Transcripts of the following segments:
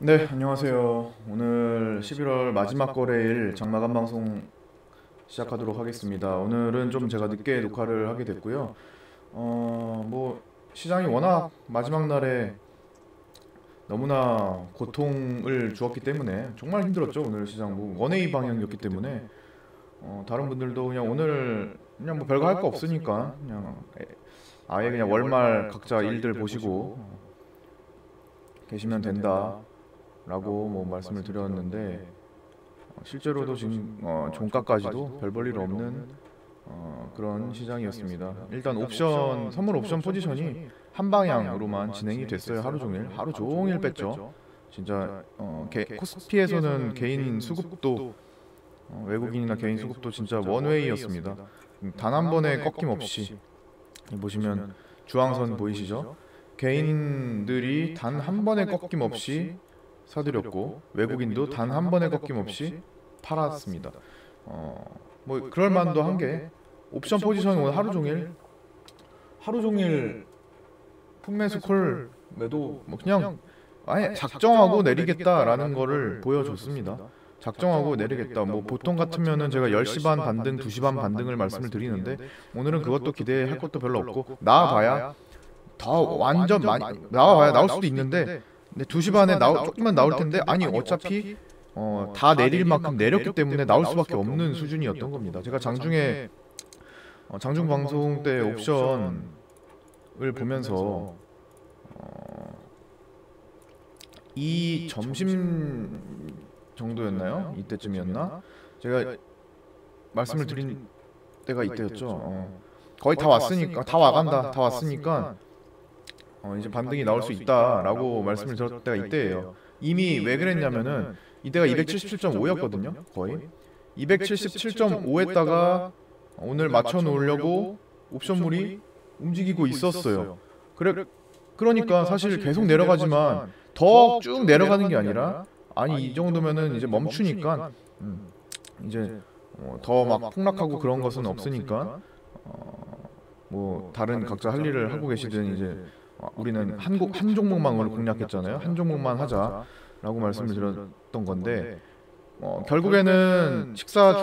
네, 안녕하세요. 오늘 11월 마지막 거래일 장마감 방송 시작하도록 하겠습니다. 오늘은 좀 제가 늦게 녹화를 하게 됐고요. 시장이 워낙 마지막 날에 너무나 고통을 주었기 때문에 정말 힘들었죠. 오늘 시장 원웨이 방향이었기 때문에 다른 분들도 그냥 오늘 그냥 뭐 별거 할 거 없으니까 그냥 아예 그냥 월말 각자 일들 보시고 계시면 된다. 라고 뭐 말씀을 드렸는데 실제로도 지금 종가까지도 별 볼 일 없는 그런 시장이었습니다. 일단 선물 옵션 포지션이 한 방향으로만 진행이 됐어요. 하루 종일 뺐죠. 진짜 코스피에서는 개인 수급도 외국인이나 개인 수급도 진짜 원웨이였습니다. 단 한 번에 꺾임 없이 보시면 주황선 보이시죠? 개인들이 단 한 번에 꺾임 없이 사들였고 외국인도 단 한 번의 꺾임 없이 팔았습니다. 뭐 그럴 만도 한 게 옵션 포지션 오늘 하루 종일 품매수 콜 매도 뭐 그냥 아예 작정하고 내리겠다라는 거를 보여줬습니다. 작정하고 내리겠다. 뭐 보통 같으면은 제가 10시 반 반등, 2시 반 반등을 말씀을 드리는데 오늘은 그것도 기대할 것도 별로 없고 나와봐야 더 완전 많이 나와봐야 나올 수도 있는데 근데 2시 반에 조금만 나올 텐데 아니 어차피 다 내릴 만큼 내렸기 때문에 나올 수밖에 없는 수준이었던 겁니다. 제가 장중 방송 때 옵션을 보면서 이 점심 정도였나요? 이때쯤이었나? 제가 말씀을 드린 때가 이때였죠. 거의 다 왔으니까 다 와간다. 다 왔으니까 이제 반등이 나올 수 있다라고 말씀을 드렸을 때가 이때예요. 이미 왜 그랬냐면은 이때가 277.5였거든요. 거의 277.5에다가 오늘 맞춰 놓으려고 옵션물이 움직이고 있었어요. 그러니까 사실 계속 내려가지만 더 쭉 내려가는 게 아니라 아니 이 정도면은 이제 멈추니까 이제 더 막 폭락하고 그런 것은 없으니까 뭐 다른 각자 할 일을 하고 계시든 이제 우리는 한 종목만 오늘 공략했잖아요. 한 종목만 하자라고 말씀을 드렸던 건데 결국에는 식사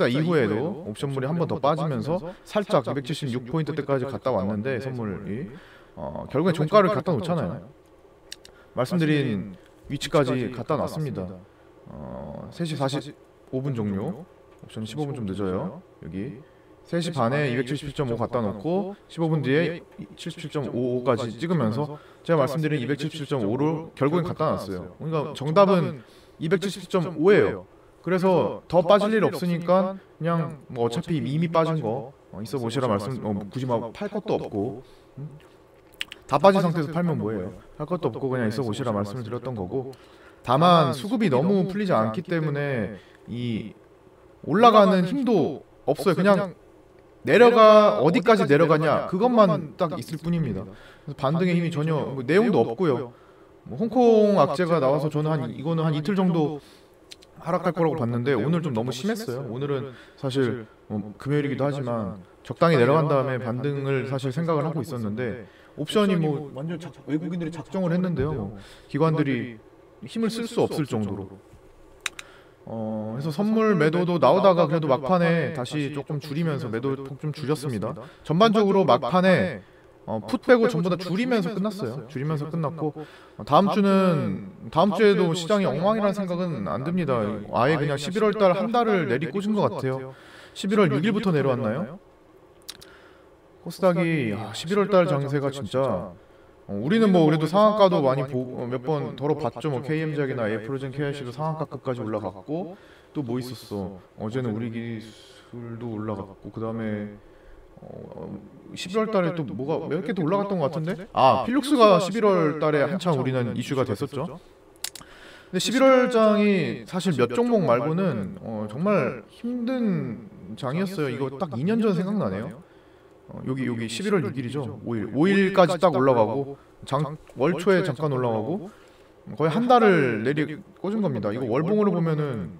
이후에도 옵션물이 한 번 더 빠지면서 살짝 276포인트 때까지 갔다 왔는데 선물이 결국엔 종가를 갖다 놓잖아요. 말씀드린 위치까지 갖다 놨습니다. 3시 45분 종료. 옵션이 15분 좀 늦어요. 여기 3시 반에 277.5 갖다 놓고 15분 뒤에 77.55까지 찍으면서 제가 말씀드린 277.5를 결국엔 갖다 놨어요. 그러니까 정답은 277.5예요. 그래서 더 빠질 일 없으니까 그냥 뭐 어차피 이미 빠진 거 있어 보시라 굳이 막 팔 것도 없고 다 빠진 상태에서 팔면 뭐예요? 할 것도 없고 그냥 있어 보시라 말씀을 드렸던 거고 다만 수급이 너무 풀리지 않기 때문에 이 올라가는 힘도 없어요. 그냥 어디까지 내려가냐 그것만 딱 있을 뿐입니다. 그래서 반등의 힘이 전혀 뭐 내용도 없고요. 뭐 홍콩 악재가 나와서 저는 이거는 한 이틀 정도 하락할 거라고 봤는데 오늘 좀 너무 심했어요. 오늘은 사실 금요일이기도 하지만 적당히 내려간 다음에 반등을 사실 생각을 하고 있었는데 옵션이 뭐 완전 외국인들이 작정을 했는데요. 기관들이 힘을 쓸 수 없을 정도로. 그래서 선물 매도도 나오다가 그래도 막판에 다시 조금 줄이면서 매도 폭 좀 줄였습니다. 전반적으로 막판에 풋 빼고 전부 다 줄이면서 끝났어요. 줄이면서 끝났고 다음 주에도 시장이 엉망이라는 생각은 안 듭니다. 아예 그냥 11월 달 한 달을 내리꽂은 것 같아요. 11월 6일부터 내려왔나요? 코스닥이 11월 달 장세가 진짜 우리는 뭐 그래도 상한가도 많이 몇 번 덜어봤죠. 뭐 KM제약이나 에프로젠 KIC도 상한가까지 올라갔고 또 뭐 있었어. 어제는 우리 기술도 올라갔고 그 다음에 11월 달에 또 뭐가 몇 개 더 올라갔던 것 같은데? 필룩스가 11월 달에 한창 우리는 이슈가 됐었죠. 근데 11월 장이 사실 몇 종목 말고는 정말 힘든 장이었어요. 이거 딱 2년 전 생각나네요. 여기 11월 6일이죠. 5일까지 딱 올라가고 월초에 잠깐 올라가고 거의 한 달을 꽂은 겁니다. 이거 월봉으로 보면은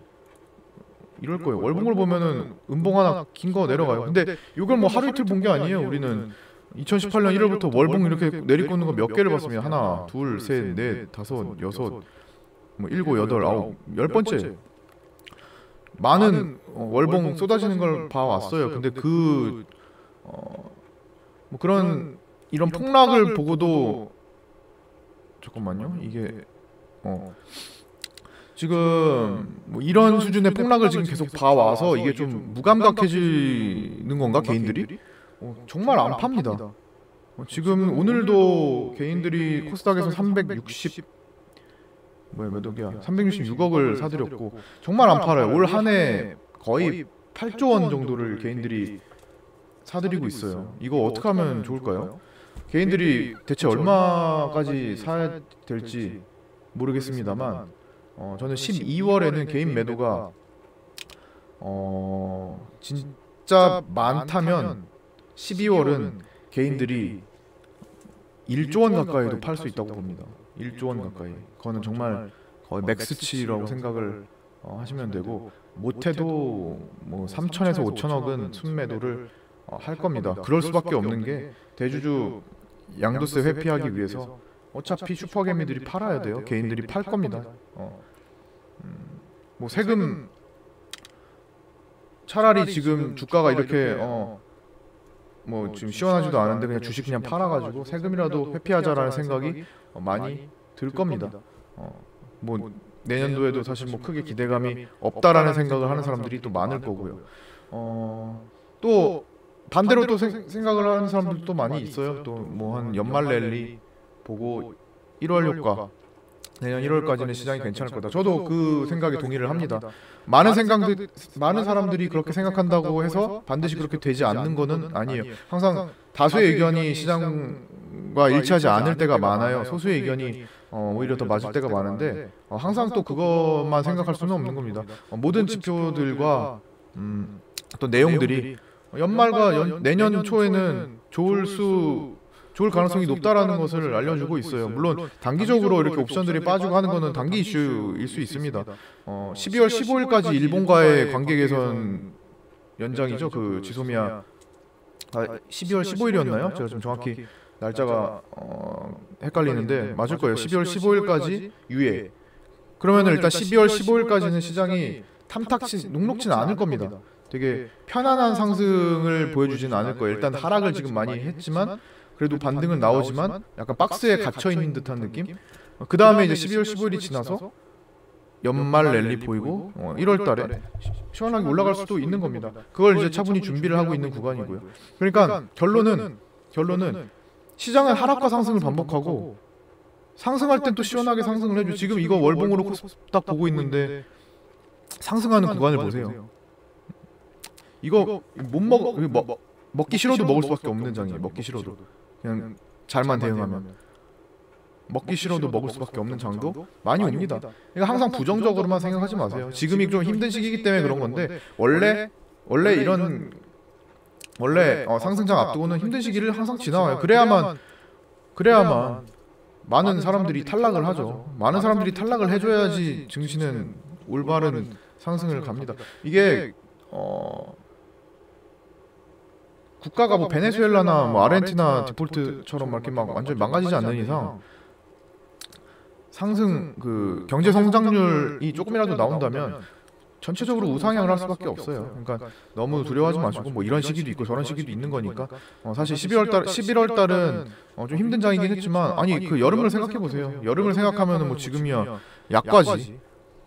이럴 거예요. 월봉으로 보면은 음봉 하나 긴 거 내려가요. 근데 이걸 뭐 하루 이틀 본 게 아니에요. 우리는 2018년 1월부터 월봉 이렇게 내리꽂는 거 몇 개를 봤습니다. 하나, 둘, 셋, 넷, 다섯, 여섯, 뭐 일곱, 여덟, 아홉, 10번째. 많은 월봉 쏟아지는 걸 봐왔어요. 근데 뭐 그런 이런 폭락을 보고도 잠깐만요. 이게 지금 뭐 이런 수준의 폭락을 지금 계속 봐와서 이게 좀 무감각해지는 건가 개인들이? 정말 안 팝니다. 지금 오늘도 개인들이 코스닥에서 360 뭐야 몇 억이야? 366억을 사들였고 정말 안 팔아요. 올 한 해 거의 8조 원 정도를 개인들이 사들이고 있어요. 이거 어떻게 하면 좋을까요? 개인들이 대체 얼마까지 사야 될지 모르겠습니다만 저는 12월에는 개인 매도가 진짜 많다면 12월은 개인들이 1조 원 가까이도 팔 수 있다고 봅니다. 1조 원 가까이. 그거는 정말 거의 맥스치라고 생각을 하시면 되고 못해도 뭐 3천에서 5천억은 순매도를 할 겁니다. 그럴 수밖에 없는 게 대주주 양도세 회피하기 위해서 어차피 슈퍼개미들이 팔아야 돼요. 개인들이 팔 겁니다. 뭐 세금 차라리 지금 주가가 이렇게 뭐 지금 시원하지도 않은데 그냥 주식 그냥 팔아가지고 세금이라도 회피하자라는 생각이 많이 들 겁니다. 뭐 내년도에도 사실 뭐 크게 기대감이 없다라는 생각을 하는 사람들이 또 많을 거고요. 또 반대로 또 생각을 하는 사람들도 많이 있어요. 또 뭐 한 연말 랠리 보고 1월 효과 내년 1월까지는 시장이 괜찮을 거다. 저도 그 생각에 동의를 합니다. 많은 사람들이 그렇게 생각한다고 해서 반드시 그렇게 되지 않는 거는 아니에요. 항상 다수의 의견이 시장과 일치하지 않을 때가 많아요. 소수의 의견이 오히려 더 맞을 때가 많은데 항상 또 그것만 생각할 수는 없는 겁니다. 모든 지표들과 또 내용들이 연말과 내년 초에는 좋을 가능성이 높다라는 것을 알려주고 있어요. 물론 단기적으로 이렇게 옵션들이 빠지고 하는 거는 단기 이슈일 수 있습니다. 12월 15일까지 일본과의 관계 개선 연장이죠. 그 지소미아 12월 15일이었나요? 제가 좀 정확히 날짜가 헷갈리는데 맞을 거예요. 12월 15일까지 유예. 그러면 일단 12월 15일까지는 시장이 녹록지는 않을 겁니다. 되게 편안한 상승을 보여주지는 않을 거예요. 일단 하락을 지금 많이 했지만 그래도 반등은 나오지만 약간 박스에 갇혀있는 듯한 느낌? 그 다음에 이제 12월 15일이 지나서 연말 랠리 보이고 1월달에 시원하게 올라갈 수도 있는 겁니다. 그걸 이제 차분히 준비를 하고 있는 구간이고요. 그러니까 결론은 시장은 하락과 상승을 반복하고 상승할 땐 또 시원하게 상승을 해줘. 지금 이거 월봉으로 코스닥 보고 있는데 상승하는 구간을 보세요. 이거 먹기 싫어도 먹을 수밖에 없는 장이에요. 먹기 싫어도 그냥 잘만 대응하면 먹기 싫어도 먹을 수밖에 없는 장도 많이 옵니다. 그러니까 항상 부정적으로만 생각하지 마세요. 지금이 좀 힘든 시기이기 때문에 그런 건데 원래 상승장 앞두고는 힘든 시기를 항상 지나와요. 그래야만 많은 사람들이 탈락을 하죠. 많은 사람들이 탈락을 해줘야지 증시는 올바른 상승을 갑니다. 이게 국가가 뭐 베네수엘라나 뭐 아르헨티나 디폴트처럼 이렇게 막 완전히 망가지지 않는 이상 상승 그 경제 성장률이 조금이라도 나온다면 전체적으로 우상향을 할 수밖에 없어요. 그러니까 너무 두려워하지 마시고 뭐 이런 시기도 있고 저런 시기도 있는 거니까 사실 11월 달은 좀 힘든 장이긴 했지만 아니 그 여름을 생각해 보세요. 여름을 생각하면은 뭐 지금이야 약과지.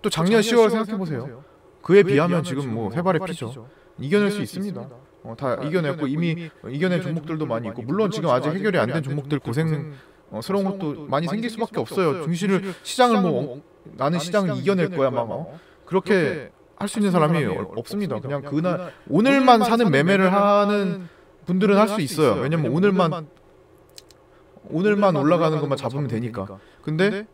또 작년 10월 생각해 보세요. 그에 비하면 지금 뭐 세 발의 피죠. 이겨낼 수 있습니다. 다 이겨냈고 이미 이겨낸 종목들도 많이 있고 물론 지금 아직 해결이 안 된 종목들 고생스러운 것도 많이 생길 수밖에 없어요. 시장을 뭐 나는 시장을 이겨낼 거야 막 그렇게 할 수 있는 사람이 없습니다. 그냥 오늘만 사는 매매를 하는 분들은 할 수 있어요. 왜냐면 오늘만 올라가는 것만 잡으면 되니까. 근데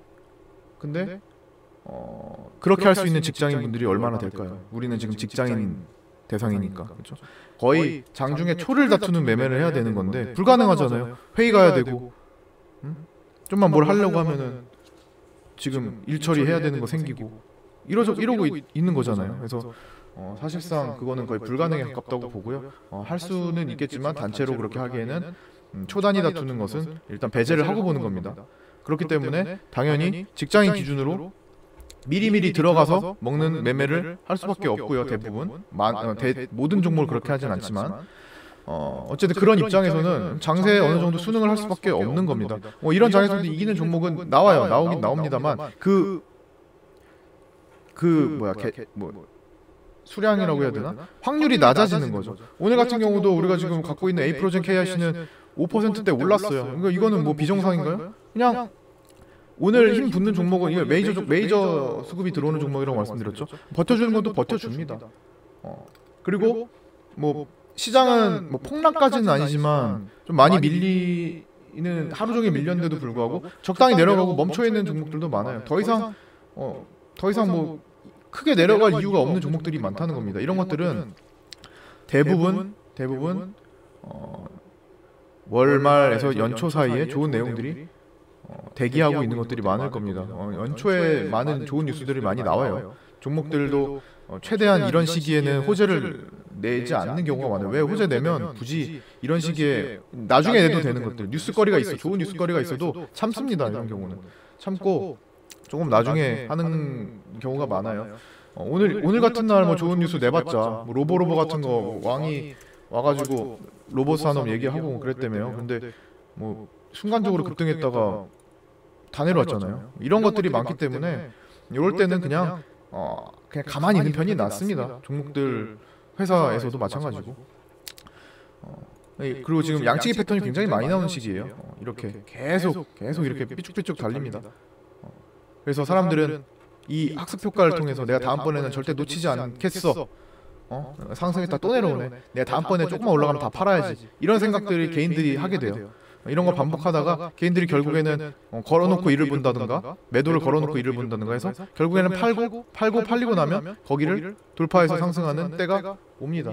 그렇게 할 수 있는 직장인 분들이 얼마나 될까요? 우리는 지금 직장인 대상이니까 그렇죠? 거의 장중에 초를 다투는 매매를 해야 되는 건데 불가능하잖아요. 회의 가야 되고 좀만 뭘 하려고 하면은 지금 일 처리해야 되는 거 생기고 이러고 있는 거잖아요. 그래서 사실상 그거는 거의 불가능에 가깝다고 보고요. 할 수는 있겠지만 단체로 그렇게 하기에는 초단위 다투는 것은 일단 배제를 하고 보는 겁니다. 그렇기 때문에 당연히 직장인 기준으로 미리미리 들어가서 먹는 매매를 할 수밖에 없고요. 대부분 모든 종목을 그렇게 하진 않지만 어쨌든 그런 입장에서는 장세에 어느 정도 수능을 할 수밖에 없는 겁니다. 이런 장에서도 이기는 종목은 나오긴 나옵니다만 수량이라고 해야 되나? 확률이 낮아지는 거죠. 오늘 같은 경우도 우리가 지금 갖고 있는 에이프로젠 KIC는 5%대 올랐어요. 그러니까 이거는 뭐 비정상인가요? 그냥 오늘 힘 붙는 종목은 이게 메이저 수급이 들어오는 종목이라고 말씀드렸죠. 버텨주는 것도 버텨줍니다. 그리고 뭐 시장은 뭐 폭락까지는 아니지만 좀 많이 밀리는 하루 종일 밀렸는데도 불구하고 적당히 내려가고 멈춰 있는 종목들도 많아요. 더 이상 뭐 크게 내려갈 이유가 없는 종목들이 많다는 겁니다. 이런 것들은 대부분 월말에서 연초 사이에 좋은 내용들이 대기하고 있는 것들이 많을 겁니다. 연초에 많은 좋은 뉴스들이 많이 나와요. 종목들도 최대한 이런 시기에는 호재를 내지 않는 경우가 많아요. 왜 호재 내면 굳이 이런 시기에 나중에 내도 되는 것들, 뉴스거리가 있어, 좋은 뉴스거리가 있어도 참습니다. 이런 경우는 참고 조금 나중에 하는 경우가 많아요. 오늘 같은 날 뭐 좋은 뉴스 내봤자 뭐 로보 같은 거 왕이 와가지고 로봇 산업 얘기하고 그랬다며요. 근데 뭐 순간적으로 급등했다가 다 내려왔잖아요. 이런 것들이 많기 때문에 이럴 때는 그냥 가만히 있는 편이 낫습니다. 종목들 회사에서도 마찬가지고. 그리고 지금 양치기 패턴이 굉장히 많이 나오는 시기예요. 이렇게 계속 이렇게 삐쭉삐쭉 달립니다. 그래서 사람들은 이 학습 효과를 통해서 내가 다음번에는 절대 놓치지 않겠어. 상승했다 또 내려오네. 내가 다음번에 조금만 올라가면 다 팔아야지. 이런 생각들이 개인들이 하게 돼요. 이런 거 반복하다가 개인들이 결국에는 걸어놓고 일을 본다든가 매도를 걸어놓고 일을 본다든가 해서 결국에는 팔리고 나면 거기를 돌파해서 상승하는 때가 옵니다.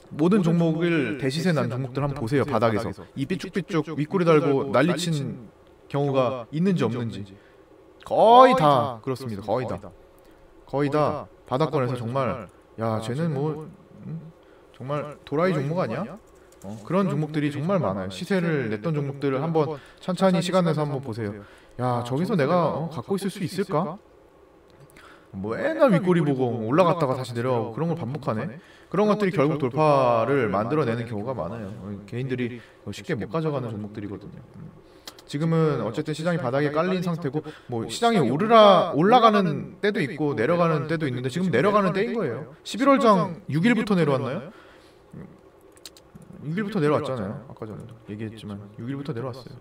모든 종목을 대시세 난 종목들 한번 보세요. 바닥에서 이 삐쭉삐쭉 윗꼬리 달고 난리친 경우가 있는지 없는지 거의 다 그렇습니다. 거의 다 바닥권에서 정말 야 쟤는 뭐 정말 도라이 종목 아니야? 그런 종목들이 정말 많아요. 시세를 냈던 종목들을 한번 천천히 시간 내서 한번 보세요. 야 저기서 내가 갖고 있을 수 있을까? 뭐 맨날 윗꼬리 보고 올라갔다가 다시 내려가고 그런 걸 반복하네. 그런 것들이 결국 돌파를 만들어내는 경우가 많아요. 개인들이 쉽게 못 가져가는 종목들이거든요. 지금은 어쨌든 시장이 바닥에 깔린 상태고 뭐 시장이 올라가는 때도 있고 내려가는 때도 있는데 지금 내려가는 때인 거예요. 11월장 6일부터 내려왔나요? 6일부터 내려왔잖아요. 아까 전에 얘기했지만 6일부터 내려왔어요.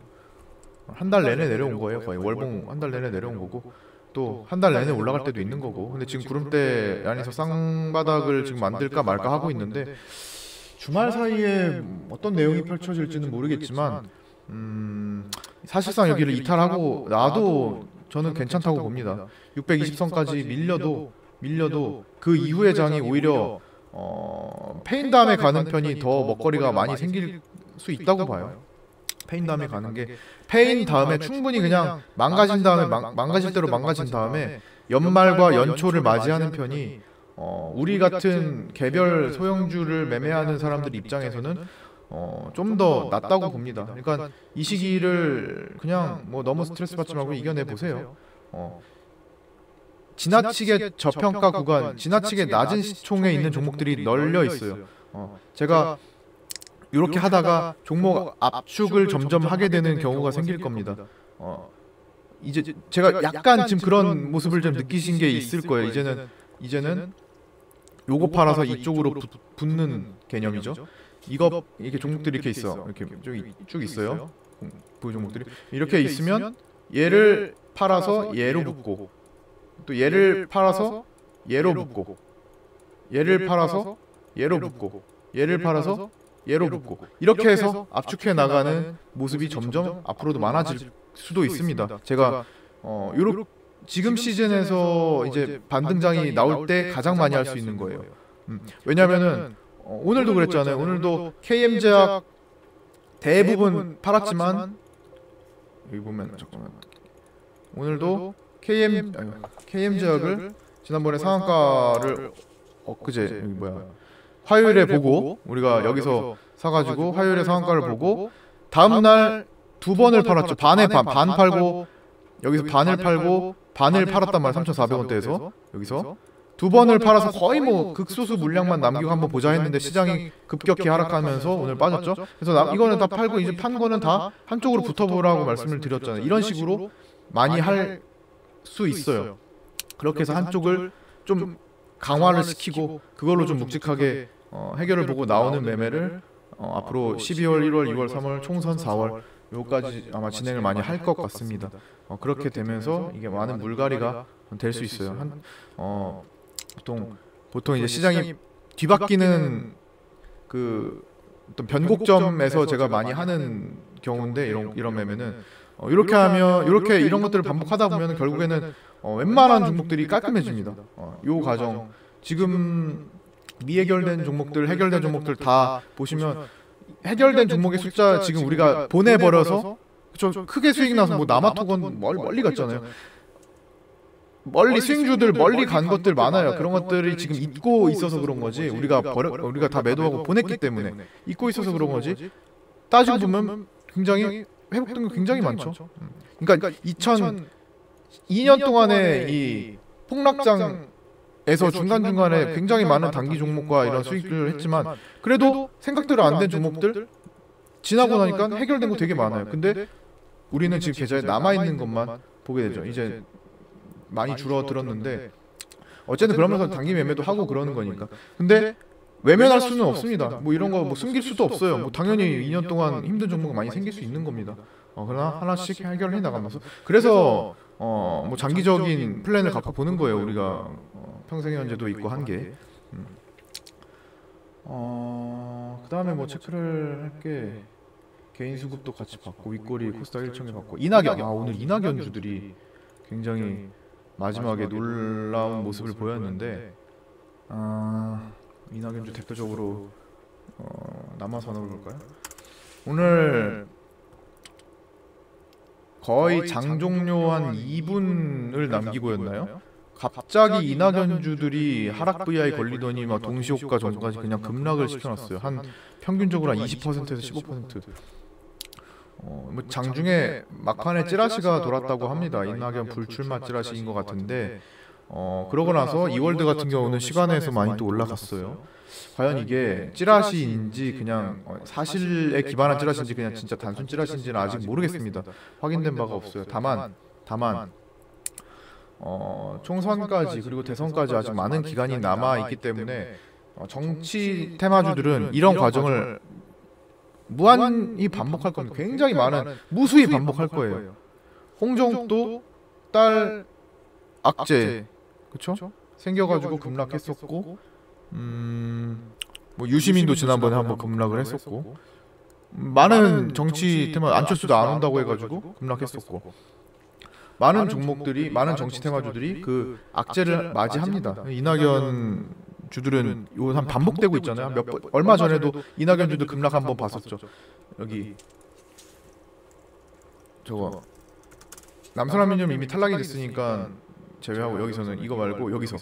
한 달 내내 내려온 거예요. 거의 월봉 한 달 내내 내려온 거고 또 한 달 내내 올라갈 때도 있는 거고. 근데 지금 구름대 안에서 쌍바닥을 지금 만들까 말까 하고 있는데 주말 사이에 어떤 내용이 펼쳐질지는 모르겠지만 사실상 여기를 이탈하고 나도 저는 괜찮다고 봅니다. 620선까지 밀려도 그 이후의 장이 오히려 페인 다음에 가는 편이 더 먹거리가 많이 생길 수 있다고 봐요. 페인 다음에 가는 게 페인 다음에 충분히 그냥 망가진 다음에 망가질 대로 망가진 다음에 연말과 연초를 맞이하는 편이 우리 같은 개별 소형주를 매매하는 사람들 입장에서는 좀 더 낫다고 봅니다. 그러니까 이 시기를 그냥 뭐 너무 스트레스 받지 말고 이겨내 보세요. 지나치게 저평가 구간, 지나치게 낮은 시총에 있는 종목들이 널려 있어요. 제가 이렇게 하다가 종목 압축을 점점 하게 되는 경우가 생길 겁니다. 이제 제가 약간 지금 그런 모습을 좀 느끼신 게 있을 거예요. 이제는 요거 팔아서 이쪽으로 붙는 개념이죠. 이렇게 종목들이 이렇게 있어. 이렇게 쭉 있어요. 보유 종목들이 이렇게 있으면 얘를 팔아서 얘로 붙고 또 얘를 팔아서 얘로 붙고 얘를 팔아서 얘로 붙고 얘를 팔아서 얘로 붙고 이렇게 해서 압축해 나가는 모습이 점점 앞으로도 많아질 수도 있습니다. 제가 지금 시즌에서 이제 반등장이 나올 때 가장 많이 할 수 있는 거예요. 왜냐면은 오늘도 그랬잖아요. 오늘도 KM제약 대부분 팔았지만 여기 보면 잠깐만 오늘도 KM제약을 지난번에 상한가를 엊그제 여기 뭐야 화요일에 보고 우리가 여기서 사가지고 화요일에 상한가를 보고 다음날 2번을 팔았죠. 반에 반 팔고 여기서 반을 팔고 반을 팔았단 말이야. 3,400원대에서 여기서 2번을 팔아서 거의 뭐 극소수 물량만 남기고 한번 보자 했는데 시장이 급격히 하락하면서 오늘 빠졌죠. 그래서 이거는 다 팔고 이제 판 거는 다 한쪽으로 붙어보라고 말씀을 드렸잖아요. 이런 식으로 많이 할 수 있어요. 그렇게 해서 한쪽을 좀 강화를 시키고 그걸로 좀 묵직하게 해결을 보고 나오는 매매를 앞으로 12월, 1월, 2월, 3월, 총선 4월 요까지 아마 진행을 많이 할 것 같습니다. 그렇게 되면서 이게 많은 물갈이가 될 수 있어요. 보통 이제 시장이 뒤바뀌는 그 어떤 변곡점에서 제가 많이 하는 경우인데 이런 매매는 이렇게 하면 이런 것들을 반복하다 보면 결국에는 웬만한 종목들이 깔끔해집니다. 요 과정 지금 미해결된 종목들, 해결된 종목들 다 보시면 해결된 종목의 숫자 지금 우리가 보내버려서 그쵸, 크게 수익 나서 뭐 남아토건 멀리 갔잖아요. 멀리 스윙주들 멀리 간 것들 많아요. 그런 것들이 지금 잊고 있어서 그런 거지. 우리가 다 매도하고 보냈기 때문에 잊고 있어서 그런 거지. 따지고 보면 굉장히 회복된 게 굉장히 많죠. 그러니까 2002년 동안에 이 폭락장에서 중간중간에 굉장히 많은 단기 종목과 이런 수익을 했지만 그래도 생각대로 안 된 종목들 지나고 나니까 해결된 거 되게 많아요. 근데 우리는 지금 계좌에 남아있는 것만 보게 되죠. 이제 많이 줄어들었는데 어쨌든 그러면서 단기 매매도 하고 그러는 거니까. 근데 외면할 수는 없습니다. 뭐 이런 거 뭐 숨길 수도 없어요. 뭐 당연히 2년 동안 힘든 종목이 많이 생길 수 있는 겁니다. 그러나 하나씩 해결해 나가면서 그래서 뭐 장기적인 플랜을 갖고 보는 거예요. 우리가 평생연제도 있고 한 게. 그다음에 뭐 체크를 할게 개인 수급도 같이 받고 윗꼬리 코스닥 1청에 받고 이낙연 오늘 이낙연 주들이 굉장히 마지막에 놀라운 모습을 보였는데 이낙연주 대표적으로 남아선을 볼까요? 오늘 거의 장 종료 한 2분을 남기고였나요? 갑자기 이낙연주들이 하락 VI 걸리더니 막 동시효과 전까지 그냥 급락을 시켜놨어요. 한 평균적으로 한 20%에서 15%. 뭐 장중에 막판에 찌라시가 돌았다고 합니다. 이낙연 불출마 찌라시인 것 같은데 그러고 나서 이월드 같은 경우는 시간에서 많이 또 올라갔어요. 과연 이게 찌라시인지 그냥 사실에 기반한 찌라시인지 그냥 진짜 단순 찌라시인지는 아직 모르겠습니다. 확인된 바가 없어요. 다만 총선까지 그리고 대선까지 아직 많은 기간이 남아 있기 때문에 정치 테마주들은 이런 과정을 무한히 반복할 겁니다. 굉장히 많은 무수히 반복할 거예요. 홍정욱도 딸 악재 그쵸? 생겨가지고 급락했었고 뭐 유시민도 지난번에 한번 급락을 했었고 많은 정치 테마 안철수도 안 온다고 해가지고 급락했었고 많은 종목들이 많은 정치 테마주들이 그 악재를 맞이합니다. 이낙연 주들은 요 한 반복되고 있잖아요. 얼마 전에도 이낙연 주들 급락 한번 봤었죠. 여기 저거 남선알루미늄 이미 탈락이 됐으니까 제외하고 여기서는 이거 말고 여기서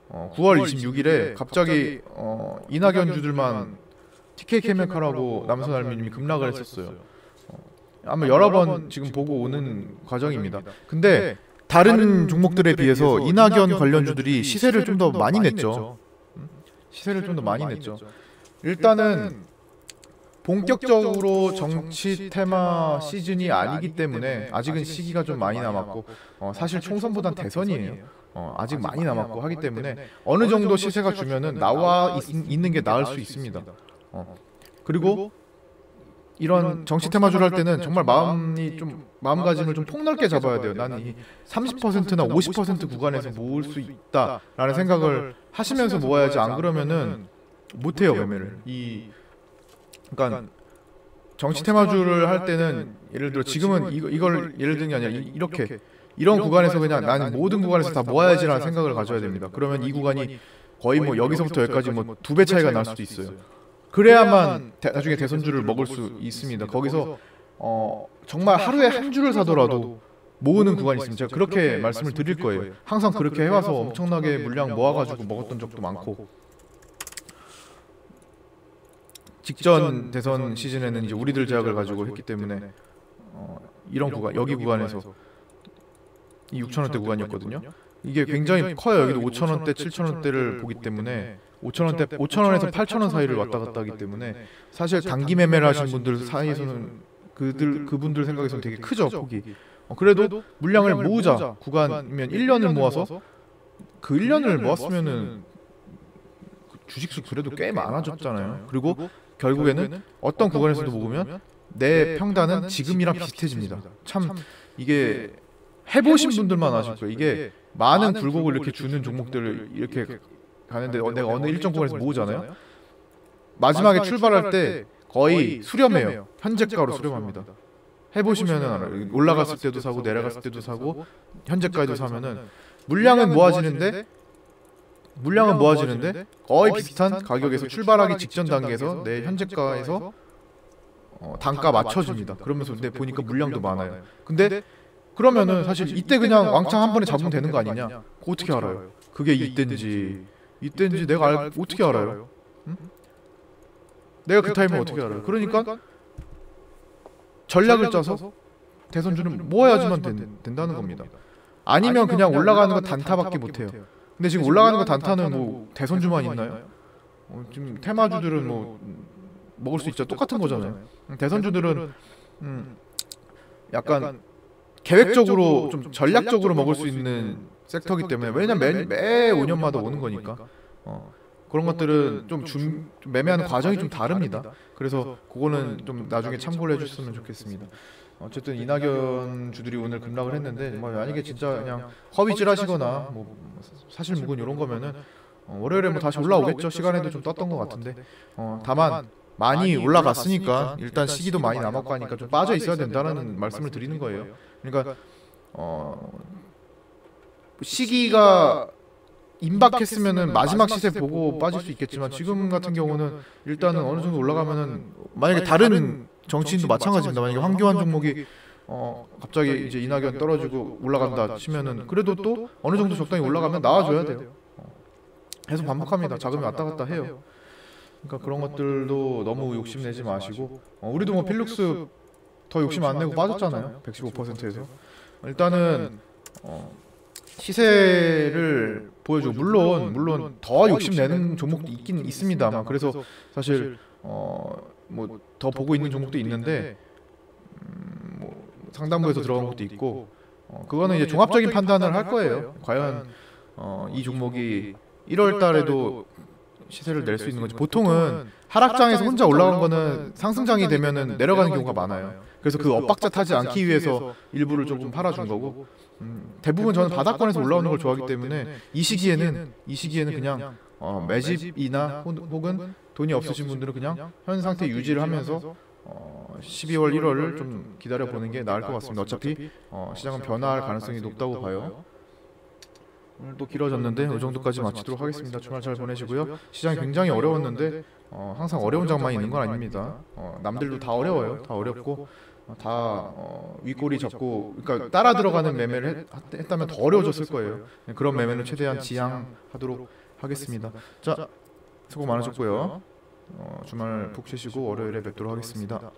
9월 26일에 갑자기 이낙연 주들만 TK케미칼하고 남선알루미늄이 급락을 했었어요. 아마 여러 번 지금 보고 오는 과정입니다. 근데 다른 종목들에 비해서 이낙연 관련주들이 시세를 좀 더 많이 냈죠. 시세를 좀 더 많이 냈죠. 일단은 본격적으로 정치 테마 시즌이 아니기 때문에 아직은 시기가 좀 많이 남았고 사실 총선보단 대선이에요. 아직 많이 남았고 하기 때문에 어느 정도 시세가 주면은 나와 있는 게 나을 수 있습니다. 그리고 이런 정치 테마주를 할 때는 정말 마음가짐을 좀 폭넓게 잡아야 돼요. 나는 이 30%나 50% 구간에서 모을 수 있다라는 생각을 하시면서 모아야지. 안 그러면은 못해요 매매를. 그러니까 정치 테마주를 할 때는 예를 들어 지금은 이걸 예를 드는 게 아니라 이런 구간에서 그냥 나는 모든 구간에서 다 모아야지라는 생각을 가져야 됩니다. 그러면 이 구간이 거의 뭐 여기서부터 여기까지 뭐 2배 차이가 날 수도 있어요. 그래야만 나중에 대선주를 먹을 수 있습니다. 거기서 정말 하루에 한 주를 사더라도 모으는 구간이 있습니다. 제가 그렇게 말씀을 드릴 거예요. 항상 그렇게 해와서 엄청나게 물량 모아가지고 먹었던 적도 많고 직전 대선 시즌에는 이제 우리들 제약을 가지고 했기 때문에 이런 구간, 여기 구간에서 이 6,000원대 구간이었거든요. 이게 굉장히 커요. 여기도 5,000원대, 7,000원대를 보기 때문에 5,000원대, 5,000원에서 8,000원 사이를 왔다 갔다 하기 때문에 사실 단기 매매를 하신 분들 사이에서는 그분들 생각에서는 되게 크죠, 폭이. 그래도 물량을 모으자 구간이면 1년을 모아서 그 1년을 모았으면은 주식수 그래도 꽤 많아졌잖아요. 그리고 결국에는 어떤 구간에서도 모으면 내 평단은 지금이랑 비슷해집니다. 참 이게 해보신 분들만 아실 거예요. 이게 많은 굴곡을 이렇게 주는 종목들을 이렇게 가는데 내가 어느 일정 구간에서 모으잖아요. 마지막에 출발할 때 거의 수렴해요. 현재가로 수렴합니다. 해보시면은 알아요. 올라갔을 때도 사고 내려갔을 때도 사고 현재가에도 사면은 물량은 모아지는데 거의 비슷한 가격에서 출발하기 직전 단계에서 내 현재가에서 단가 맞춰줍니다. 그러면서 근데 보니까 물량도 많아요. 근데 그러면은 사실 이때 그냥 왕창 한 번에 잡으면 되는 거 아니냐? 그거 어떻게 알아요? 그게 이때인지 내가 어떻게 알아요? 응? 내가 그 타이밍 어떻게 알아요? 그러니까 전략을 짜서 대선주는 모아야지만 된다는 겁니다. 아니면 그냥 올라가는 거 단타밖에 못해요. 근데 지금 올라가는 거 단타는 뭐 대선주만 있나요? 지금 테마주들은 뭐 먹을 수 있죠. 똑같은 거잖아요. 대선주들은 약간 계획적으로 좀 전략적으로 먹을 수 있는 섹터이기 때문에 왜냐면 매 5년마다 오는 거니까 그런 것들은 좀 매매하는 과정이 좀 다릅니다. 그래서 그거는 좀 나중에 참고를 해주셨으면 좋겠습니다. 어쨌든 이낙연 주들이 오늘 급락을 했는데 뭐 만약에 진짜 그냥 허위질 하시거나 뭐 사실 무근 이런 거면은 월요일에 뭐 다시 올라오겠죠. 시간에도 좀 떴던 것 같은데 다만 많이 올라갔으니까 일단 시기도 많이 남았고 하니까 좀 빠져 있어야 된다는 말씀을 드리는 거예요. 그러니까 시기가 임박했으면은 마지막 시세 보고 빠질 수 있겠지만 지금 같은 경우는 일단은 어느 정도 올라가면은 만약에 다른 정치인도 마찬가지입니다. 만약에 황교안 종목이 갑자기 이제 이낙연 떨어지고 올라간다 치면은 그래도 또 어느 정도 적당히 올라가면 나와줘야 돼요. 계속 반복합니다. 자금이 왔다 갔다 해요. 그러니까 그런 것들도 너무 욕심내지 마시고 우리도 뭐 필룩스 더 욕심 안 내고 빠졌잖아요. 115%에서 일단은 시세를 보여주고 물론 더 욕심내는 종목도 있긴 있습니다만 그래서 사실 뭐 더 보고 있는 종목도 있는데 뭐 상단부에서 들어간 것도 있고 그거는 이제 종합적인 판단을 할 거예요. 과연 이 종목이 1월 달에도 시세를 낼 수 있는 건지. 보통은 하락장에서 혼자 올라간 거는 상승장이 되면은 내려가는 경우가 많아요. 그래서 그 엇박자 타지 않기 위해서 일부를 조금 팔아준 거고 대부분 저는 바닥권에서 올라오는 걸 좋아하기 때문에 이 시기에는 그냥 매집이나 혹은 돈이 없으신 분들은 그냥 현 상태 유지를 하면서 12월 1월을 좀 기다려보는 게 나을 것 같습니다. 어차피 시장은 변화할 가능성이 높다고 봐요. 오늘 또 길어졌는데 이 정도까지 마치도록 하겠습니다. 주말 잘 보내시고요. 시장이 굉장히 어려웠는데 항상 어려운 장만 있는 건 아닙니다. 남들도 다 어려워요. 다 어렵고 다 윗꼬리 잡고 그러니까 따라 들어가는 매매를 했다면 더 어려워졌을 거예요. 그런 매매는 최대한 지양하도록 하겠습니다. 자, 수고 많으셨고요. 주말 푹 쉬시고 월요일에 뵙도록 하겠습니다.